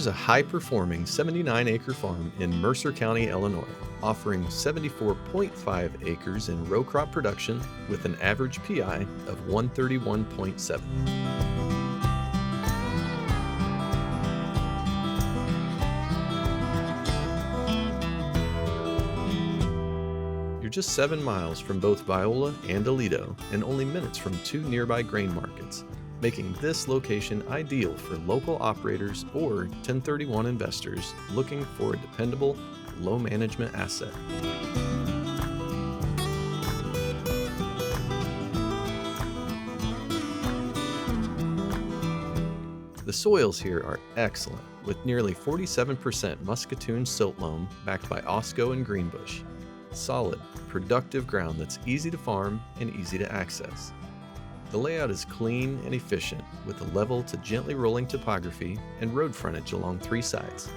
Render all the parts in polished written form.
Here's a high-performing 79-acre farm in Mercer County, Illinois, offering 74.5 acres in row crop production with an average PI of 131.7. You're just 7 miles from both Viola and Aledo and only minutes from 2 nearby grain markets, making this location ideal for local operators or 1031 investors looking for a dependable, low-management asset. The soils here are excellent, with nearly 47% Muscatune silt loam backed by Osco and Greenbush. Solid, productive ground that's easy to farm and easy to access. The layout is clean and efficient, with a level to gently rolling topography and road frontage along 3 sides.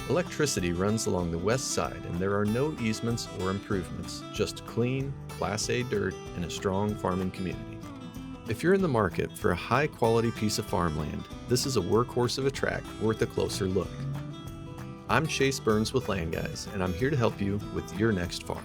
Electricity runs along the west side, and there are no easements or improvements, just clean, Class A dirt and a strong farming community. If you're in the market for a high-quality piece of farmland, this is a workhorse of a tract worth a closer look. I'm Chase Burns with Land Guys, and I'm here to help you with your next farm.